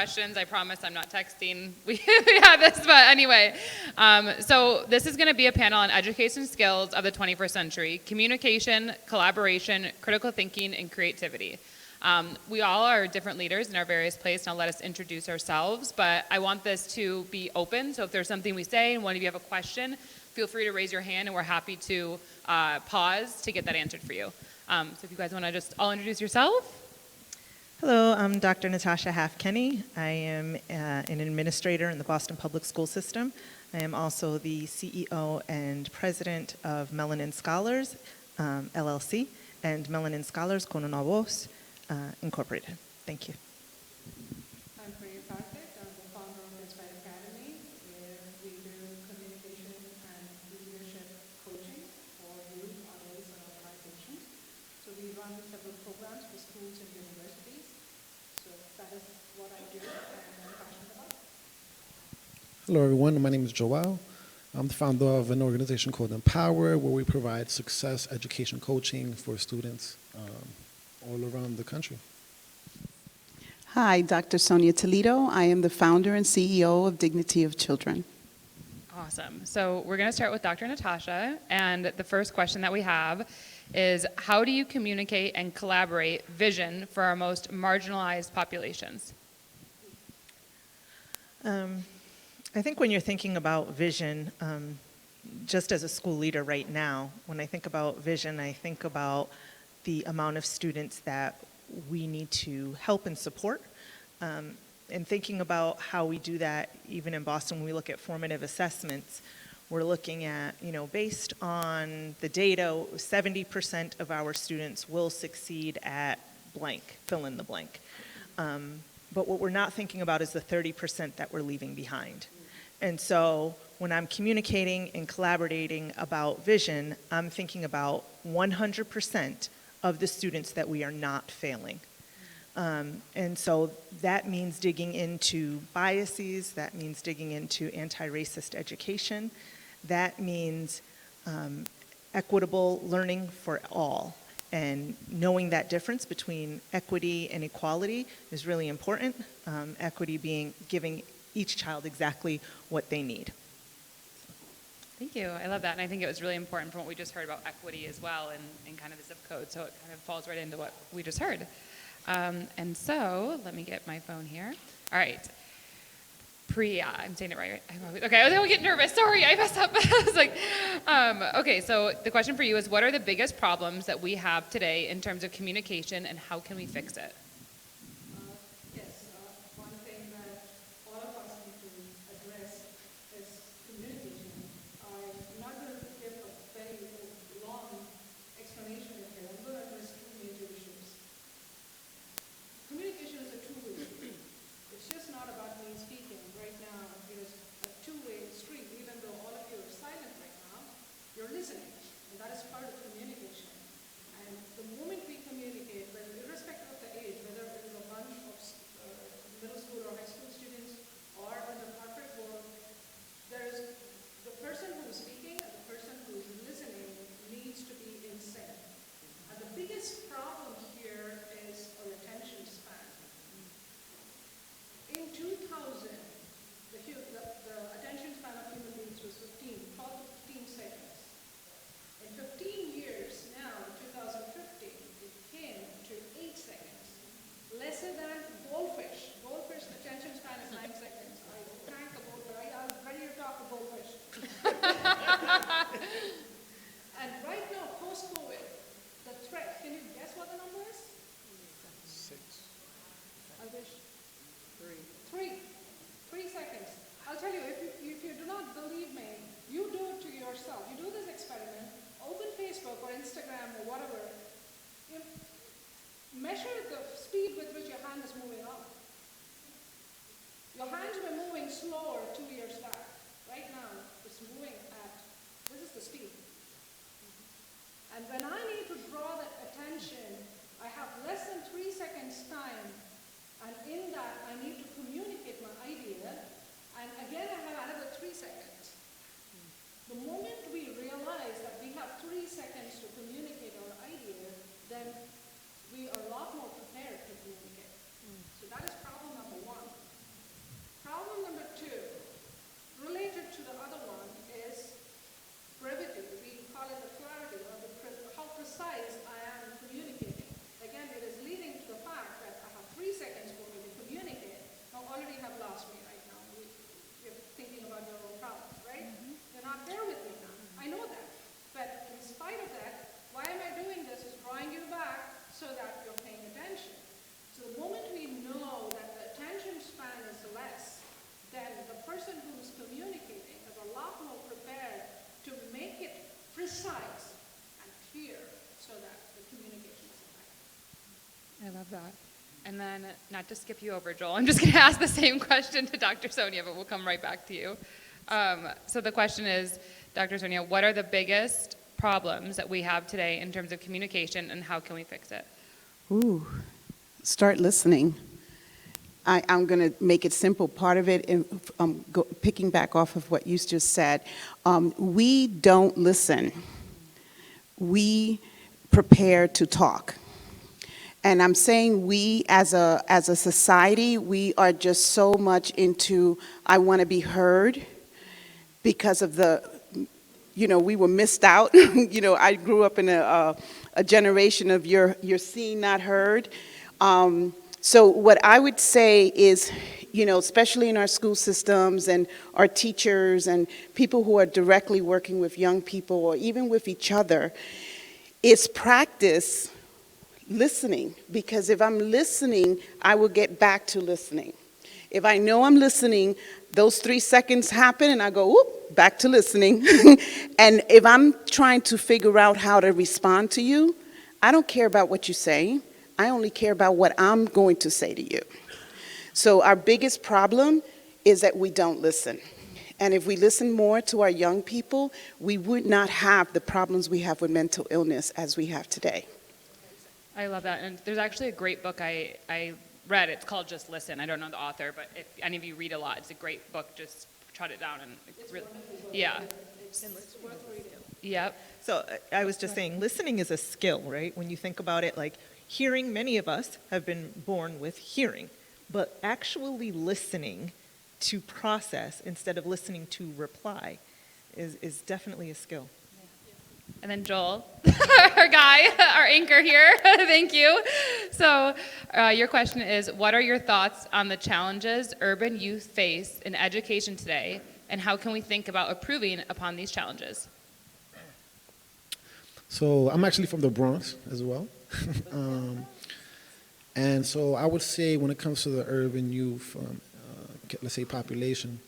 questions. I promise I'm not texting. We have this, but anyway. So this is going to be a panel on education skills of the 21st century: communication, collaboration, critical thinking, and creativity. We all are different leaders in our various places, and I'll let us introduce ourselves, but I want this to be open, so if there's something we say and one of you have a question, feel free to raise your hand, and we're happy to pause to get that answered for you. So if you guys want to just all introduce yourself. Hello, I'm Dr. Natasha Half-Kenny. I am an administrator in the Boston Public School System. I am also the CEO and president of Melanin Scholars, LLC, and Melanin Scholars con una voz, Incorporated. Thank you. I'm Priya Karthik. I'm the founder of Inspire Academy, where we do communication and leadership coaching for youth, adults, and organizations. So we run several programs for schools and universities. So that is what I do and I'm passionate about. Hello, everyone. My name is Joel. I'm the founder of an organization called Empower, where we provide success education coaching for students all around the country. Hi, Dr. Sonia Toledo. I am the founder and CEO of Dignity of Children. Awesome. So we're going to start with Dr. Natasha, and the first question that we have is, how do you communicate and collaborate vision for our most marginalized populations? I think when you're thinking about vision, just as a school leader right now, when I think about vision, I think about the amount of students that we need to help and support. And thinking about how we do that, even in Boston, when we look at formative assessments, we're looking at, based on the data, 70% of our students will succeed at blank, fill in the blank. But what we're not thinking about is the 30% that we're leaving behind. And so when I'm communicating and collaborating about vision, I'm thinking about 100% of the students that we are not failing. And so that means digging into biases, that means digging into anti-racist education, that means equitable learning for all. And knowing that difference between equity and equality is really important. Equity being giving each child exactly what they need. Thank you. I love that. And I think it was really important from what we just heard about equity as well and kind of the zip code. So it kind of falls right into what we just heard. And so let me get my phone here. All right. Priya, I'm saying it right? Okay, I was going to get nervous. Sorry, I messed up. I was like, okay, so the question for you is, what are the biggest problems that we have today in terms of communication, and how can we fix it? One thing that all of us need to address is communication. I'm not going to give a very long explanation here. I'm going to address two major issues. Communication is a two-way street. It's just not about me speaking. Right now, it is a two-way street. Even though all of you are silent right now, you're listening, and that is part of communication. And the moment we communicate, irrespective of the age, whether it is a bunch of middle school or high school students or in the corporate world, there is the person who is speaking and the person who is listening needs to be in sync. And the biggest problem here is a retention span. In 2000, the attention span of human beings was 12 to 15 seconds. In 15 years now, 2015, it came to 8 seconds. Lesser than goldfish. Goldfish attention span is 9 seconds. I thank a goldfish. I was ready to talk to goldfish. And right now, post-COVID, the threat, can you guess what the number is? 6. I wish. 3 seconds. I'll tell you, if you do not believe me, you do it to yourself. You do this experiment, open Facebook or Instagram or whatever, you measure the speed with which your hand is moving up. Your hands were moving slower 2 years back. Right now, it's moving at, this is the speed. And when I need to draw that attention, I have less than 3 seconds time, and in that I need to communicate my idea, and again I have another 3 seconds. The moment we realize that we have 3 seconds to communicate our idea, then we are a lot more prepared to communicate. So that is problem number one. concise and clear so that the communication is effective. I love that. And then, not to skip you over, Joel, I'm just going to ask the same question to Dr. Sonia, but we'll come right back to you. So the question is, Dr. Sonia, what are the biggest problems that we have today in terms of communication, and how can we fix it? Ooh, start listening. I'm going to make it simple. Part of it, picking back off of what you just said, we don't listen. We prepare to talk. And I'm saying we as a society, we are just so much into, I want to be heard because of we were missed out. I grew up in a generation of you're seen, not heard. So what I would say is, especially in our school systems and our teachers and people who are directly working with young people or even with each other, is practice listening, because if I'm listening, I will get back to listening. If I know I'm listening, those 3 seconds happen and I go, whoop, back to listening. And if I'm trying to figure out how to respond to you, I don't care about what you say. I only care about what I'm going to say to you. So our biggest problem is that we don't listen. And if we listen more to our young people, we would not have the problems we have with mental illness as we have today. I love that. And there's actually a great book I read. It's called Just Listen. I don't know the author, but if any of you read a lot, it's a great book. Just trot it down. And it's really, yeah. Yep. So I was just saying, listening is a skill, right? When you think about it, like hearing, many of us have been born with hearing, but actually listening to process instead of listening to reply is definitely a skill. And then Joel, our guy, our anchor here, thank you. So your question is, what are your thoughts on the challenges urban youth face in education today, and how can we think about improving upon these challenges? So I'm actually from the Bronx as well. And so I would say when it comes to the urban youth, let's say population,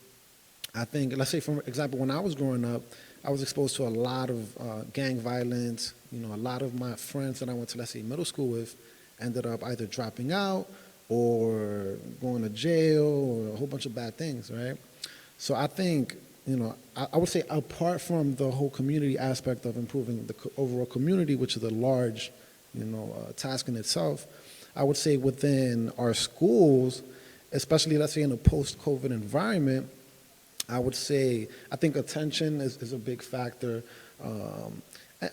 I think, let's say for example, when I was growing up, I was exposed to a lot of gang violence. A lot of my friends that I went to, let's say, middle school with ended up either dropping out or going to jail or a whole bunch of bad things, right? So I think, I would say apart from the whole community aspect of improving the overall community, which is a large, task in itself, I would say within our schools, especially, let's say, in a post-COVID environment, I would say, I think attention is a big factor.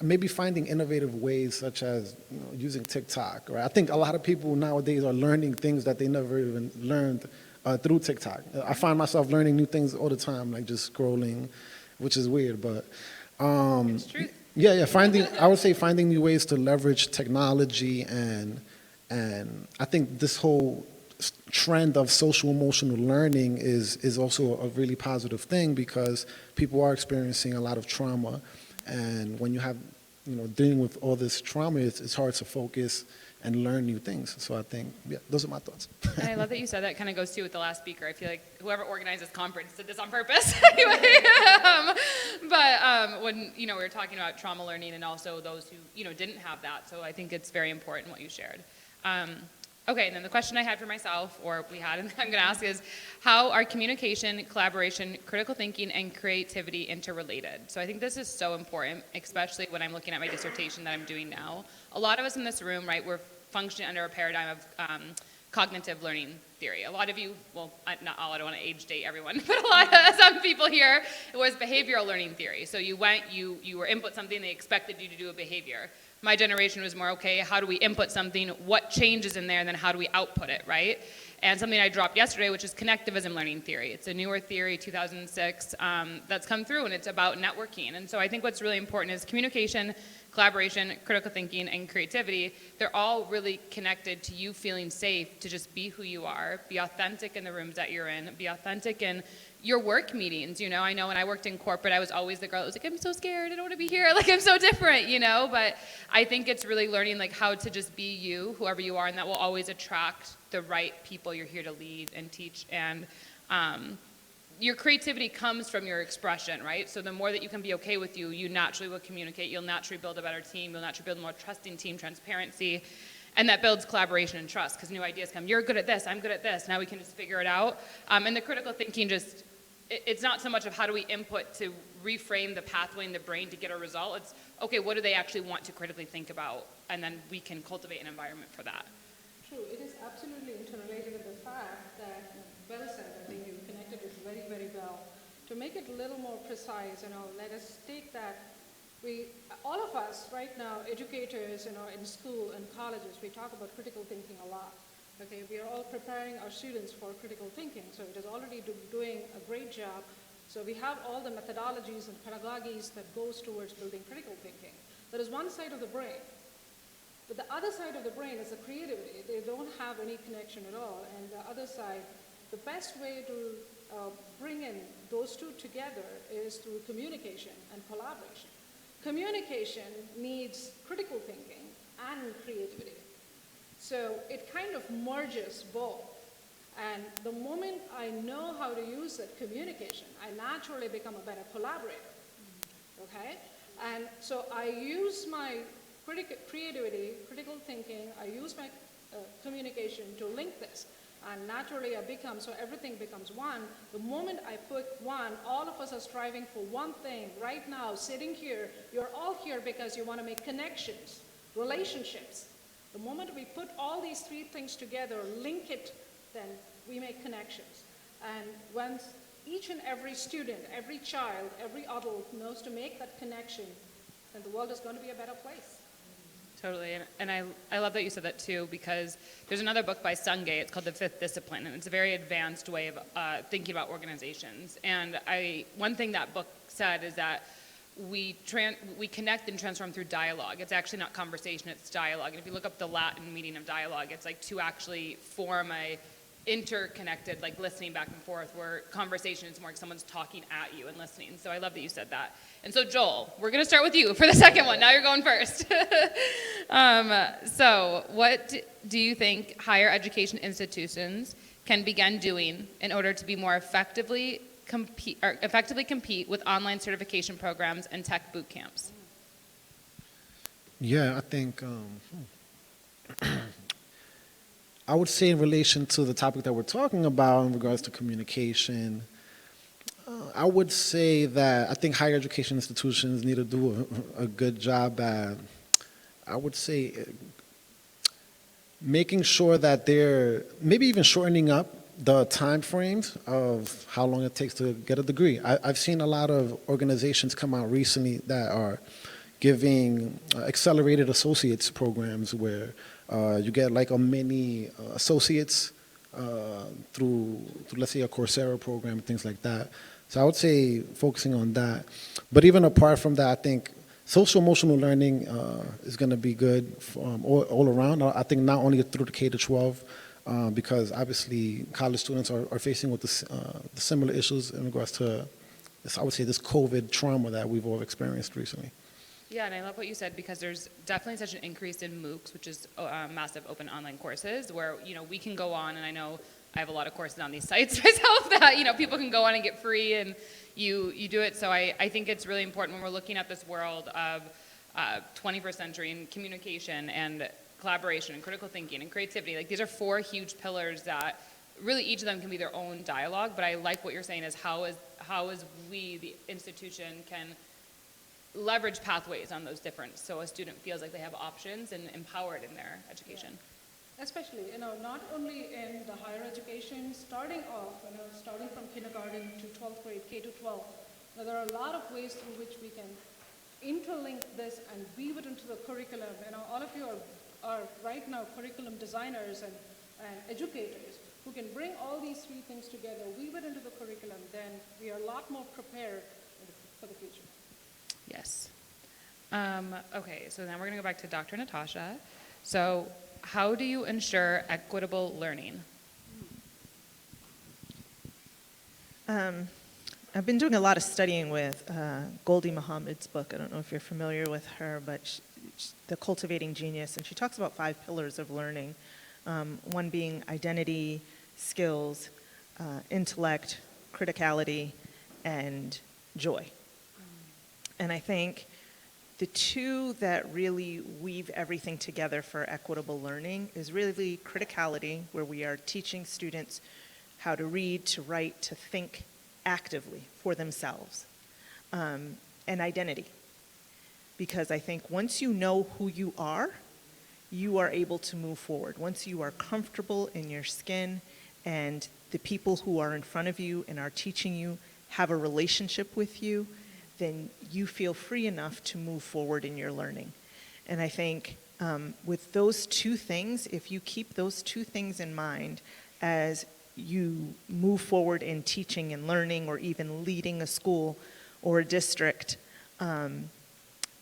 Maybe finding innovative ways such as using TikTok, right? I think a lot of people nowadays are learning things that they never even learned through TikTok. I find myself learning new things all the time, like just scrolling, which is weird, but It's true. yeah, I would say finding new ways to leverage technology and I think this whole trend of social emotional learning is also a really positive thing because people are experiencing a lot of trauma, and when you have dealing with all this trauma, it's hard to focus and learn new things. So I think those are my thoughts. And I love that you said that. Kind of goes too with the last speaker. I feel like whoever organized this conference did this on purpose. Anyway, but when we were talking about trauma learning and also those who didn't have that, so I think it's very important what you shared. Okay, and then the question I had for myself, or we had, and I'm going to ask is, how are communication, collaboration, critical thinking, and creativity interrelated? So I think this is so important, especially when I'm looking at my dissertation that I'm doing now. A lot of us in this room, right, we're functioning under a paradigm of cognitive learning theory. A lot of you, well, not all, I don't want to age date everyone, but some people here, it was behavioral learning theory. So you were input something, they expected you to do a behavior. My generation was more, okay, how do we input something, what changes in there, and then how do we output it, right? And something I dropped yesterday, which is connectivism learning theory. It's a newer theory, 2006, that's come through, and it's about networking. And so I think what's really important is communication, collaboration, critical thinking, and creativity. They're all really connected to you feeling safe to just be who you are, be authentic in the rooms that you're in, be authentic in your work meetings. I know when I worked in corporate, I was always the girl that was like, I'm so scared, I don't want to be here, like I'm so different, but I think it's really learning like how to just be you, whoever you are, and that will always attract the right people you're here to lead and teach and your creativity comes from your expression, right? So the more that you can be okay with you, you naturally will communicate. You'll naturally build a better team. You'll naturally build a more trusting team, transparency. And that builds collaboration and trust because new ideas come. You're good at this. I'm good at this. Now we can just figure it out. And the critical thinking just, it's not so much of how do we input to reframe the pathway in the brain to get a result. It's, okay, what do they actually want to critically think about? And then we can cultivate an environment for that. True, it is absolutely interrelated with the fact that, well said, I think you connected it very, very well. To make it a little more precise, let us take that, all of us right now, educators, in school and colleges, we talk about critical thinking a lot. Okay, we are all preparing our students for critical thinking, so it is already doing a great job. So we have all the methodologies and pedagogies that goes towards building critical thinking. That is one side of the brain. But the other side of the brain is the creativity. They don't have any connection at all. And the other side, the best way to bring in those two together is through communication and collaboration. Communication needs critical thinking and creativity. So it kind of merges both. And the moment I know how to use that communication, I naturally become a better collaborator. Okay? And so I use my creativity, critical thinking, I use my communication to link this. And naturally I become, so everything becomes one. The moment I put one, all of us are striving for one thing. Right now, sitting here, you're all here because you want to make connections, relationships. The moment we put all these three things together, link it, then we make connections. And once each and every student, every child, every adult knows to make that connection, then the world is going to be a better place. Totally, and I love that you said that too, because there's another book by Sungay, it's called The Fifth Discipline, and it's a very advanced way of thinking about organizations. And one thing that book said is that we connect and transform through dialogue. It's actually not conversation, it's dialogue. And if you look up the Latin meaning of dialogue, it's like to actually form a interconnected, like listening back and forth, where conversation is more like someone's talking at you and listening. So I love that you said that. And so Joel, we're going to start with you for the second one. Now you're going first. So what do you think higher education institutions can begin doing in order to be more effectively compete with online certification programs and tech boot camps? Yeah, I think I would say in relation to the topic that we're talking about in regards to communication, I would say that I think higher education institutions need to do a good job at, I would say, making sure that they're maybe even shortening up the time frames of how long it takes to get a degree. I've seen a lot of organizations come out recently that are giving accelerated associates programs where you get like a mini associates through, let's say, a Coursera program and things like that. So I would say focusing on that. But even apart from that, I think social emotional learning is going to be good all around. I think not only through the K-12, because obviously college students are facing with the similar issues in regards to, I would say, this COVID trauma that we've all experienced recently. Yeah, and I love what you said, because there's definitely such an increase in MOOCs, which is massive open online courses, where we can go on, and I know I have a lot of courses on these sites myself that people can go on and get free, and you do it. So I think it's really important when we're looking at this world of 21st century and communication and collaboration and critical thinking and creativity. Like, these are four huge pillars that really each of them can be their own dialogue. But I like what you're saying is how is we, the institution, can leverage pathways on those different, so a student feels like they have options and empowered in their education. Yeah. Especially, not only in the higher education, starting off, starting from kindergarten to 12th grade, K to 12, there are a lot of ways through which we can interlink this and weave it into the curriculum. All of you are right now curriculum designers and educators who can bring all these three things together, weave it into the curriculum, then we are a lot more prepared for the future. Yes. Okay, so now we're going to go back to Dr. Natasha. So how do you ensure equitable learning? I've been doing a lot of studying with Goldie Muhammad's book. I don't know if you're familiar with her, but The Cultivating Genius, and she talks about 5 pillars of learning, 1 being identity, skills, intellect, criticality, and joy. And I think the two that really weave everything together for equitable learning is really criticality, where we are teaching students how to read, to write, to think actively for themselves, and identity. Because I think once you know who you are able to move forward. Once you are comfortable in your skin and the people who are in front of you and are teaching you have a relationship with you, then you feel free enough to move forward in your learning. And I think with those two things, if you keep those two things in mind as you move forward in teaching and learning, or even leading a school or a district,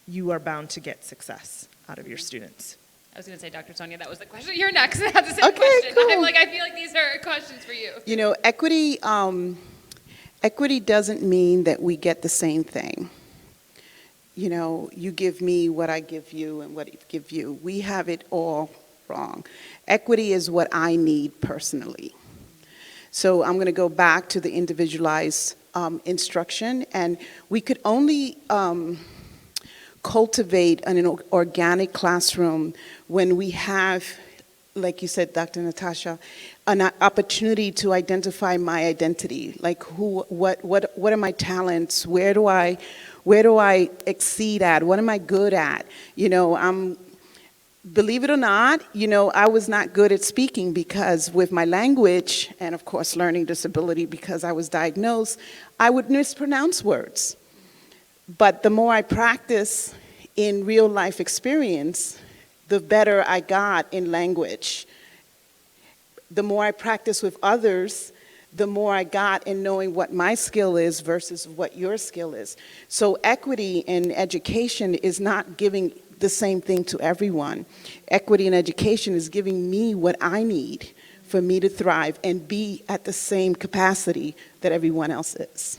you are bound to get success out of your students. I was going to say, Dr. Sonia, that was the question. You're next. I have the same question. Cool. I feel like these are questions for you. You know, equity doesn't mean that we get the same thing. You know, you give me what I give you and what I give you. We have it all wrong. Equity is what I need personally. So I'm going to go back to the individualized instruction, and we could only cultivate an organic classroom when we have, like you said, Dr. Natasha, an opportunity to identify my identity. Like what are my talents? Where do I exceed at? What am I good at? You know, believe it or not, you know, I was not good at speaking because with my language and of course learning disability because I was diagnosed, I would mispronounce words. But the more I practice in real life experience, the better I got in language. The more I practice with others, the more I got in knowing what my skill is versus what your skill is. So equity in education is not giving the same thing to everyone. Equity in education is giving me what I need for me to thrive and be at the same capacity that everyone else is.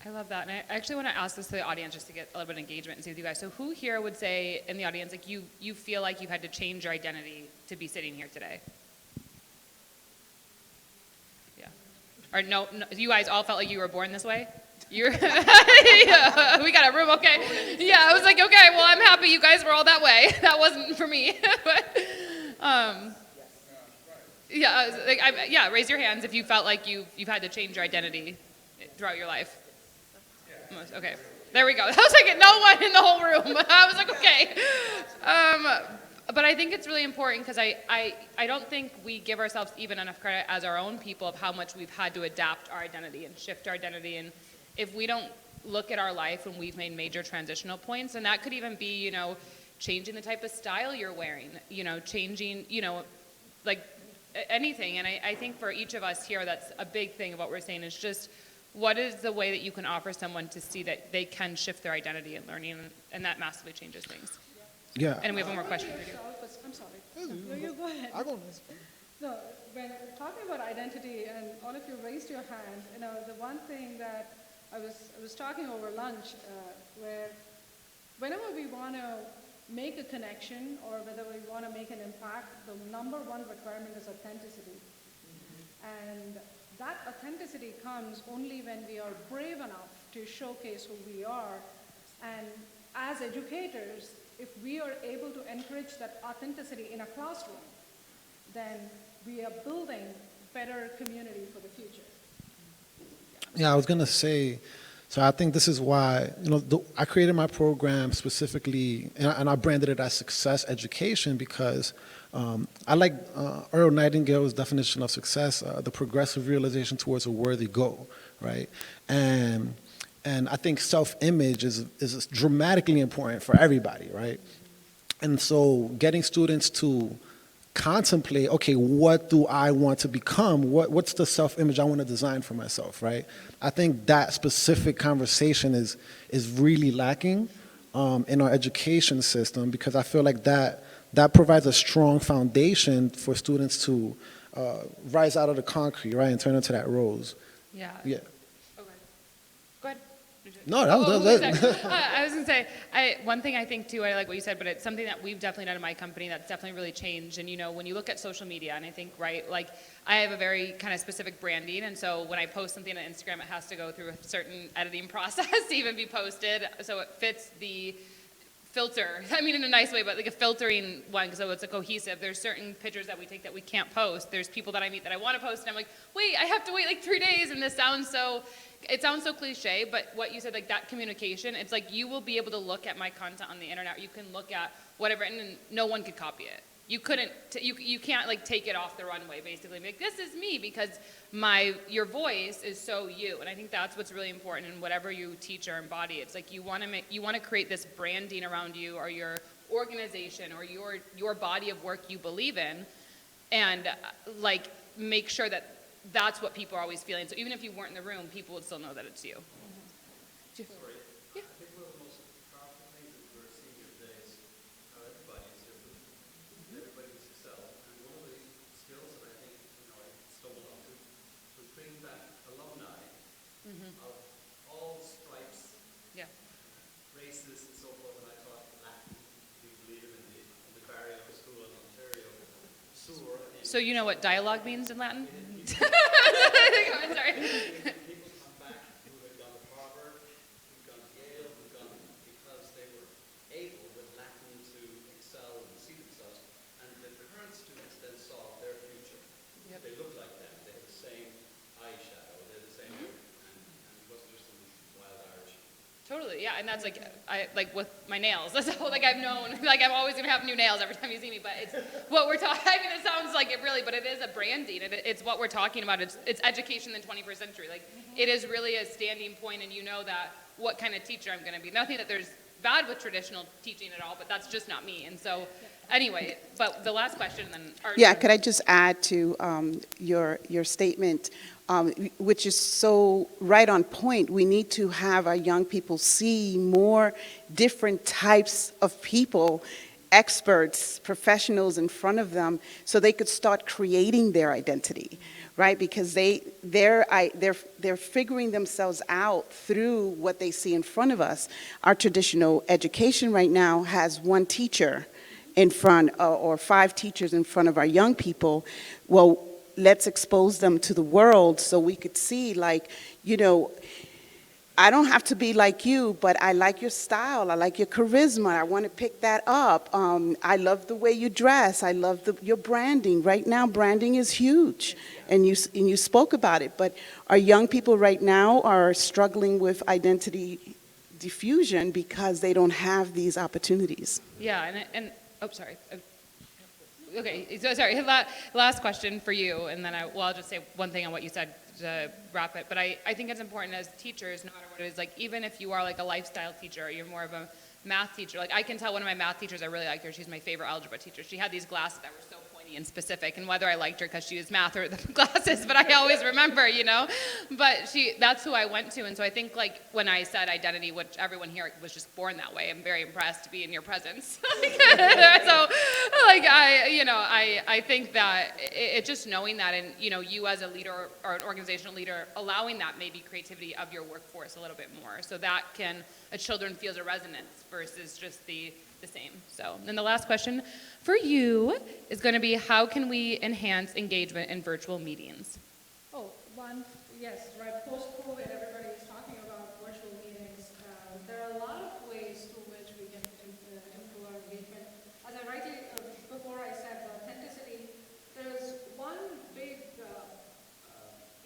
I love that. And I actually want to ask this to the audience just to get a little bit of engagement and see with you guys. So who here would say in the audience, like you feel like you had to change your identity to be sitting here today? Yeah. Or no, you guys all felt like you were born this way? You're yeah, we got a room, okay. Yeah, I was like, okay, well, I'm happy you guys were all that way. That wasn't for me. But, yeah, raise your hands if you felt like you've had to change your identity throughout your life. Okay, there we go. I was like, no one in the whole room. I was like, okay. But I think it's really important because I don't think we give ourselves even enough credit as our own people of how much we've had to adapt our identity and shift our identity. And if we don't look at our life when we've made major transitional points, and that could even be, you know, changing the type of style you're wearing, you know, changing, you know, like anything. And I think for each of us here, that's a big thing of what we're saying is just what is the way that you can offer someone to see that they can shift their identity in learning, and that massively changes things. Yeah. And we have one more question for you. I'm sorry. No, you go ahead. I go next. No, when talking about identity, and all of you raised your hand, you know, the one thing that I was talking over lunch, where whenever we want to make a connection or whether we want to make an impact, the number one requirement is authenticity. And that authenticity comes only when we are brave enough to showcase who we are. And as educators, if we are able to encourage that authenticity in a classroom, then we are building better community for the future. Yeah, I was going to say, so I think this is why, you know, I created my program specifically, and I branded it as Success Education because I like Earl Nightingale's definition of success, the progressive realization towards a worthy goal, right? And I think self-image is dramatically important for everybody, right? And so getting students to contemplate, okay, what do I want to become? What's the self-image I want to design for myself, right? I think that specific conversation is really lacking in our education system because I feel like that provides a strong foundation for students to rise out of the concrete, right, and turn into that rose. Yeah. Yeah. Okay. Go ahead. No, that was it. I was gonna say, one thing I think too, I like what you said, but it's something that we've definitely done in my company that's definitely really changed. And when you look at social media, and I think, right, like I have a very kind of specific branding, and so when I post something on Instagram, it has to go through a certain editing process to even be posted, so it fits the filter. I mean, in a nice way, but like a filtering one, so it's a cohesive. There's certain pictures that we take that we can't post. There's people that I meet that I want to post, and I'm like, wait, I have to wait like 3 days, and it sounds so cliche, but what you said, like that communication, it's like you will be able to look at my content on the internet. You can look at whatever, and no one could copy it. You couldn't, you can't like take it off the runway, basically. Be like, this is me, because your voice is so you. And I think that's what's really important in whatever you teach or embody. It's like you want to create this branding around you or your organization or your body of work you believe in, and like make sure that that's what people are always feeling. So even if you weren't in the room, people would still know that it's you. Sorry. Yeah. I think one of the most powerful things that we're seeing today is how everybody is different. Everybody is excel. And one of the skills that I think I stumbled onto was bringing back alumni of all stripes, races, and so forth. And I taught Latin, if you believe it, in the Barrio School in Ontario. So you know what dialogue means in Latin? I'm sorry. People come back who had gone to Harvard, who'd gone to Yale, who'd gone because they were able with Latin to excel and see themselves. And the current students then saw their future. Yep. They looked like them. They had the same eyeshadow. They had the same and it wasn't just some wild Irish. Totally, yeah, and that's like with my nails. That's how I've known. Like I'm always gonna have new nails every time you see me. But it's what we're talking. I mean, it sounds like it really, but it is a branding. It's what we're talking about. It's education in the 21st century. Like it is really a standing point, and you know that what kind of teacher I'm gonna be. Nothing that there's bad with traditional teaching at all, but that's just not me. And so, anyway, but the last question then. Yeah, could I just add to your statement, which is so right on point. We need to have our young people see more different types of people, experts, professionals in front of them, so they could start creating their identity, right? Because they're figuring themselves out through what they see in front of us. Our traditional education right now has one teacher in front, or 5 teachers in front of our young people. Well, let's expose them to the world so we could see, like, I don't have to be like you, but I like your style. I like your charisma. I want to pick that up. I love the way you dress. I love your branding. Right now, branding is huge, and you spoke about it. But our young people right now are struggling with identity diffusion because they don't have these opportunities. Yeah, and oh, sorry. Okay, so sorry, last question for you, and then I'll just say one thing on what you said to wrap it. But I think it's important as teachers, no matter what it is, like even if you are like a lifestyle teacher, or you're more of a math teacher, like I can tell one of my math teachers, I really liked her, she's my favorite algebra teacher. She had these glasses that were so pointy and specific, and whether I liked her because she was math or the glasses, but I always remember, But that's who I went to, and so I think like when I said identity, which everyone here was just born that way, I'm very impressed to be in your presence. So like I think that it's just knowing that, and you as a leader or an organizational leader, allowing that maybe creativity of your workforce a little bit more, so that children feels a resonance versus just the same. So then the last question for you is going to be, how can we enhance engagement in virtual meetings? Yes, right, post-COVID, everybody is talking about virtual meetings. There are a lot of ways through which we can improve our engagement. As I before I said authenticity, there's one big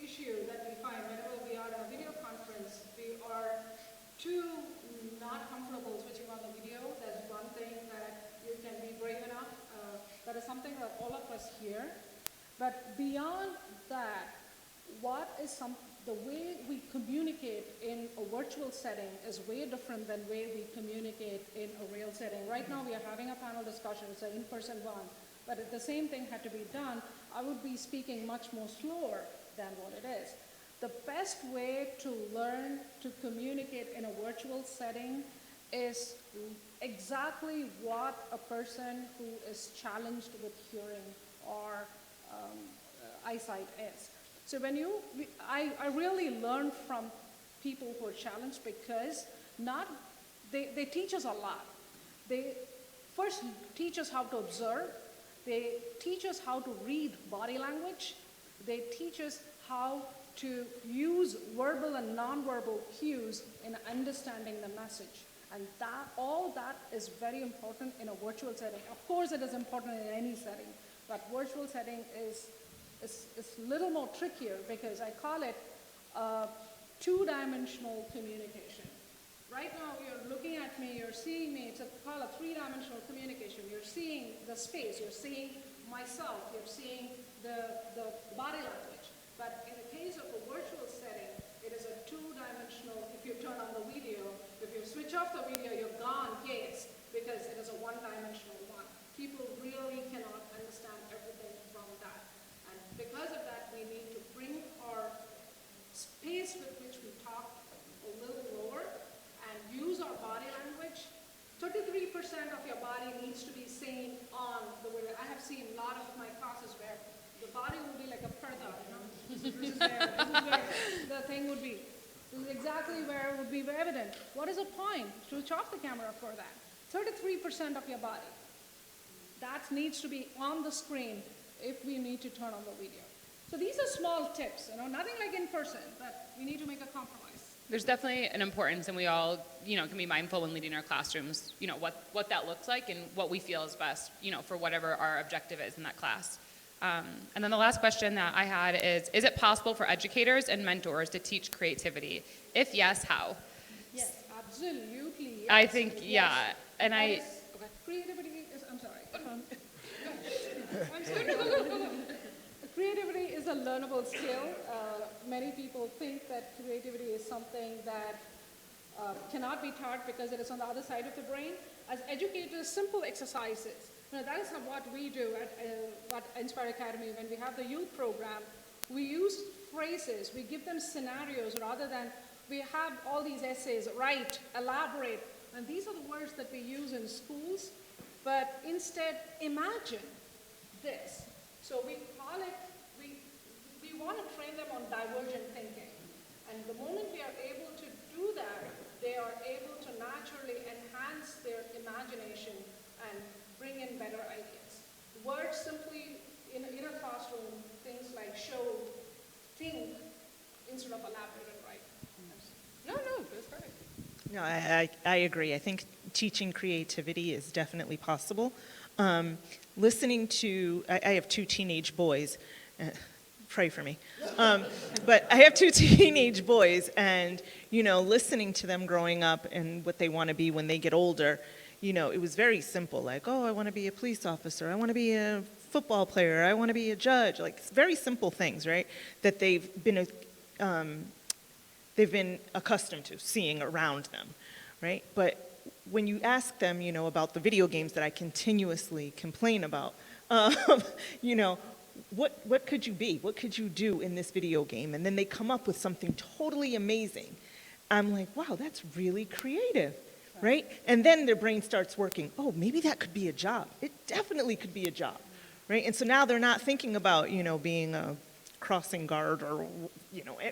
issue that we find whenever we are in a video conference. We are too not comfortable switching on the video. That's one thing that you can be brave enough. That is something that all of us hear. But beyond that, the way we communicate in a virtual setting is way different than the way we communicate in a real setting. Right now we are having a panel discussion, it's an in-person one, but if the same thing had to be done, I would be speaking much more slower than what it is. The best way to learn to communicate in a virtual setting is exactly what a person who is challenged with hearing or eyesight is. So I really learned from people who are challenged because they teach us a lot. They first teach us how to observe. They teach us how to read body language. They teach us how to use verbal and nonverbal cues in understanding the message. And all that is very important in a virtual setting. Of course, it is important in any setting, but virtual setting is a little more trickier because I call it two-dimensional communication. Right now, you're looking at me, you're seeing me, it's called a three-dimensional communication. You're seeing the space, you're seeing myself, you're seeing the body language. But in the case of a virtual setting, it is a two-dimensional, if you turn on the video, if you switch off the video, you're gone, yes, because it is a one-dimensional one. People really cannot understand everything from that. And because of that, we need to bring our space with which we talk a little lower and use our body language. 33% of your body needs to be seen on the video. I have seen a lot of my classes where the body will be like a parda, you know? This is where the thing would be. This is exactly where it would be evident. What is the point? Switch off the camera for that. 33% of your body. That needs to be on the screen if we need to turn on the video. So these are small tips, you know, nothing like in person, but we need to make a compromise. There's definitely an importance, and we all, can be mindful when leading our classrooms, what that looks like and what we feel is best, for whatever our objective is in that class. And then the last question that I had is it possible for educators and mentors to teach creativity? If yes, how? Yes, absolutely. Yes. I think, Yes. yeah. And Creativity is, I'm sorry. I'm sorry. Creativity is a learnable skill. Many people think that creativity is something that cannot be taught because it is on the other side of the brain. As educators, simple exercises. That is what we do at Inspire Academy. When we have the youth program, we use phrases, we give them scenarios rather than we have all these essays, write, elaborate, and these are the words that we use in schools, but instead imagine this. So we call it, we want to train them on divergent thinking. And the moment we are able to do that, they are able to naturally enhance their imagination and bring in better ideas. Words simply, in a classroom, things like show, think, instead of elaborate and write. no, that's perfect. No, I agree. I think teaching creativity is definitely possible. Listening to, I have two teenage boys. Pray for me. But I have two teenage boys, and, listening to them growing up and what they want to be when they get older, it was very simple, like, oh, I want to be a police officer, I want to be a football player, I want to be a judge, like very simple things, right, that they've been accustomed to seeing around them, right? But when you ask them, about the video games that I continuously complain about, what could you be? What could you do in this video game? And then they come up with something totally amazing. I'm like, wow, that's really creative. Right? And then their brain starts working. Oh, maybe that could be a job. It definitely could be a job. Right? And so now they're not thinking about, being a crossing guard or,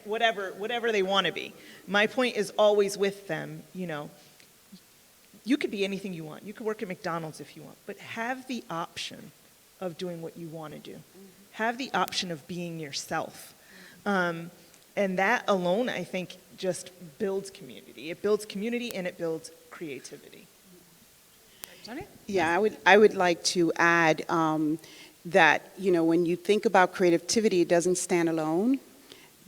whatever they want to be. My point is always with them, you could be anything you want. You could work at McDonald's if you want, but have the option of doing what you want to do. Have the option of being yourself. And that alone, I think, just builds community. It builds community and it builds creativity. Yeah, I would like to add that, when you think about creativity, it doesn't stand alone.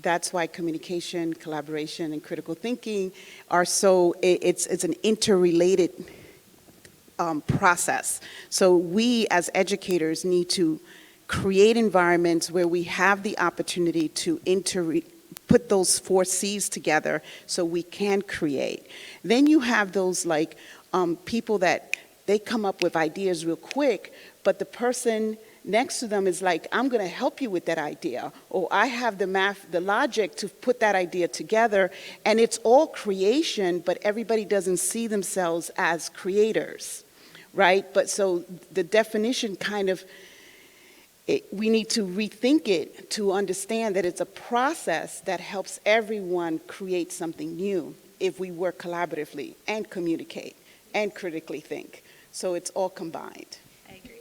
That's why communication, collaboration, and critical thinking are it's an interrelated process. So we as educators need to create environments where we have the opportunity to put those 4 C's together so we can create. Then you have those people that they come up with ideas real quick, but the person next to them is like, I'm going to help you with that idea, or I have the logic to put that idea together, and it's all creation, but everybody doesn't see themselves as creators, right? But so the definition kind of we need to rethink it to understand that it's a process that helps everyone create something new if we work collaboratively and communicate and critically think. So it's all combined. I agree.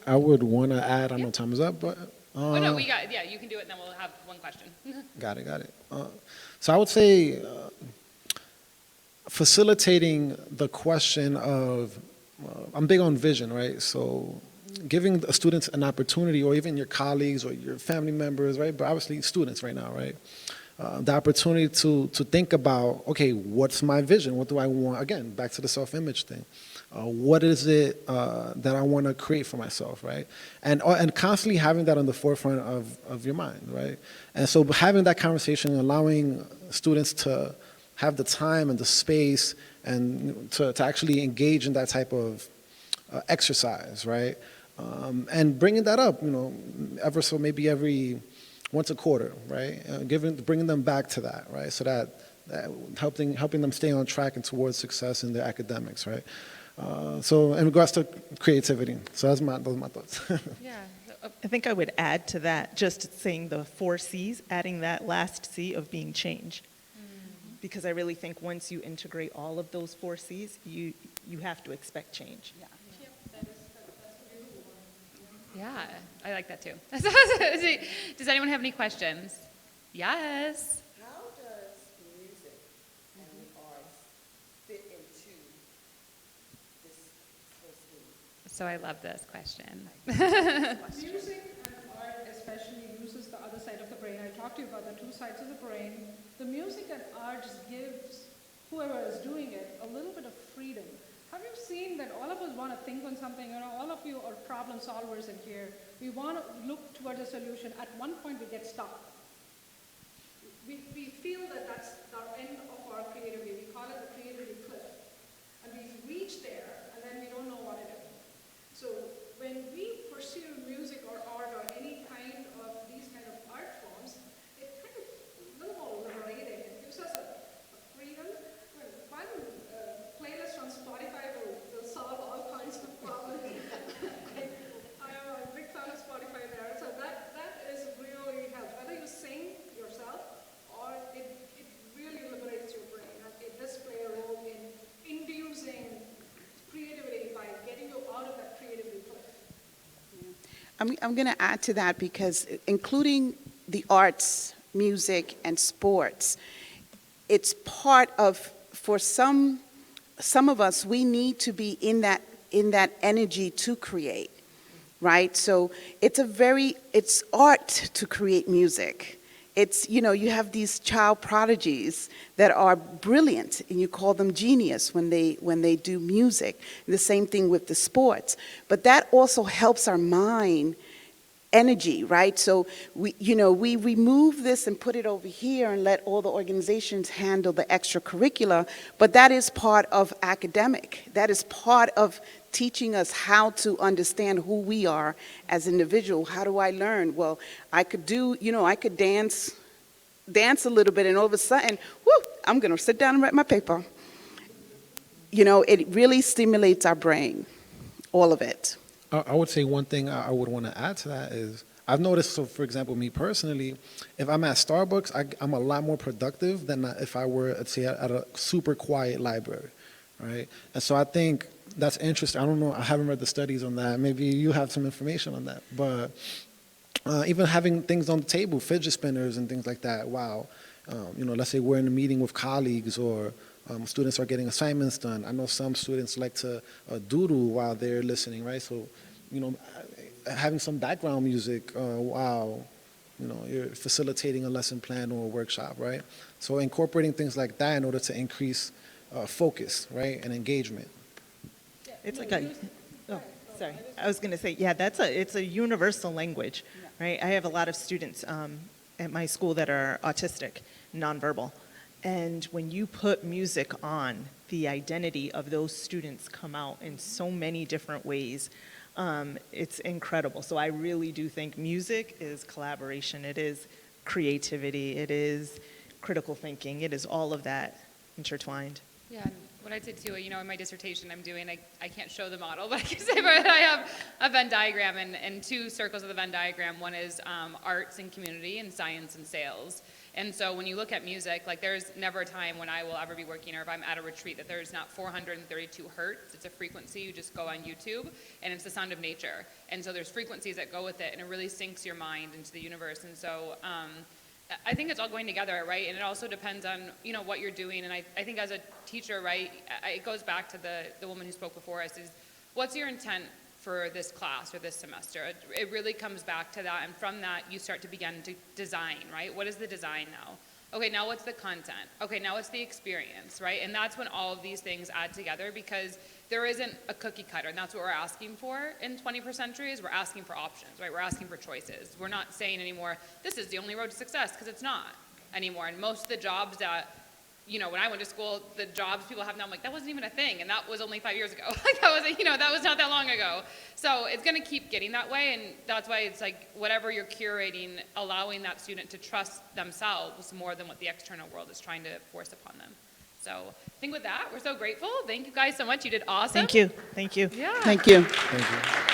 I would want to add, I know time is up, but. Oh, no, yeah, you can do it, and then we'll have one question. Got it. So I would say facilitating the question of, I'm big on vision, right? So giving the students an opportunity, or even your colleagues or your family members, right? But obviously students right now, right? The opportunity to think about, okay, what's my vision? What do I want? Again, back to the self-image thing. What is it that I want to create for myself, right? And constantly having that on the forefront of your mind, right? And so having that conversation, allowing students to have the time and the space and to actually engage in that type of exercise, right? And bringing that up, ever so maybe every once a quarter, right? Bringing them back to that, right? So that helping them stay on track and towards success in their academics, right? So in regards to creativity, so those are my thoughts. Yeah. I think I would add to that, just saying the 4 C's, adding that last C of being change. Because I really think once you integrate all of those 4 C's, you have to expect change. Yeah, I like that too. Does anyone have any questions? Yes. How does music and the arts fit into this whole scheme? So I love this question. Music and art especially uses the other side of the brain. I talked to you about the 2 sides of the brain. The music and art just gives whoever is doing it a little bit of freedom. Have you seen that all of us want to think on something? All of you are problem solvers in here. We want to look towards a solution. At one point, we get stuck. We feel that that's our end of our creativity. We call it the creativity cliff. And we reach there, and then we don't know what to do. So when we pursue music or art or any kind of these kind of art forms, it kind of a little more liberating. It gives us a freedom. One playlist on Spotify will solve all kinds of problems. I am a big fan of Spotify there. So that is really helps. Whether you sing yourself or it really liberates your brain. It does play a role in inducing creativity by getting you out of that creativity cliff. I'm going to add to that because including the arts, music, and sports, it's part of, for some of us, we need to be in that energy to create, right? So it's art to create music. It's, you have these child prodigies that are brilliant, and you call them genius when they do music. The same thing with the sports. But that also helps our mind energy, right? So we remove this and put it over here and let all the organizations handle the extracurricular, but that is part of academic. That is part of teaching us how to understand who we are as individuals. How do I learn? Well, I could dance a little bit, and all of a sudden, I'm going to sit down and write my paper. It really stimulates our brain, all of it. I would say one thing I would want to add to that is I've noticed, so for example, me personally, if I'm at Starbucks, I'm a lot more productive than if I were, let's say, at a super quiet library, right? And so I think that's interesting. I don't know, I haven't read the studies on that. Maybe you have some information on that. But even having things on the table, fidget spinners and things like that, wow. Let's say we're in a meeting with colleagues or students are getting assignments done. I know some students like to doodle while they're listening, right? So, having some background music while, you're facilitating a lesson plan or a workshop, right? So incorporating things like that in order to increase focus, right, and engagement. It's like sorry. I was going to say, yeah, it's a universal language, right? I have a lot of students at my school that are autistic, nonverbal. And when you put music on, the identity of those students come out in so many different ways. It's incredible. So I really do think music is collaboration. It is creativity. It is critical thinking. It is all of that intertwined. Yeah, and what I'd say too, you know, in my dissertation I'm doing, I can't show the model, but I can say, but I have a Venn diagram and two circles of the Venn diagram. One is arts and community and science and sales. And so when you look at music, like there's never a time when I will ever be working or if I'm at a retreat that there's not 432 hertz. It's a frequency. You just go on YouTube and it's the sound of nature. And so there's frequencies that go with it and it really sinks your mind into the universe. And so I think it's all going together, right? And it also depends on, you know, what you're doing. And I think as a teacher, right, it goes back to the woman who spoke before us is what's your intent for this class or this semester? It really comes back to that, and from that you start to begin to design, right? What is the design now? Okay, now what's the content? Okay, now what's the experience, right? And that's when all of these things add together because there isn't a cookie cutter, and that's what we're asking for in 21st century is we're asking for options, right? We're asking for choices. We're not saying anymore, this is the only road to success, because it's not anymore. And most of the jobs that, you know, when I went to school, the jobs people have now, I'm like, that wasn't even a thing, and that was only 5 years ago. Like that was, you know, that was not that long ago. So it's going to keep getting that way, and that's why it's like whatever you're curating, allowing that student to trust themselves more than what the external world is trying to force upon them. So I think with that, we're so grateful. Thank you guys so much. You did awesome. Thank you. Thank you. Yeah. Thank you. Thank you.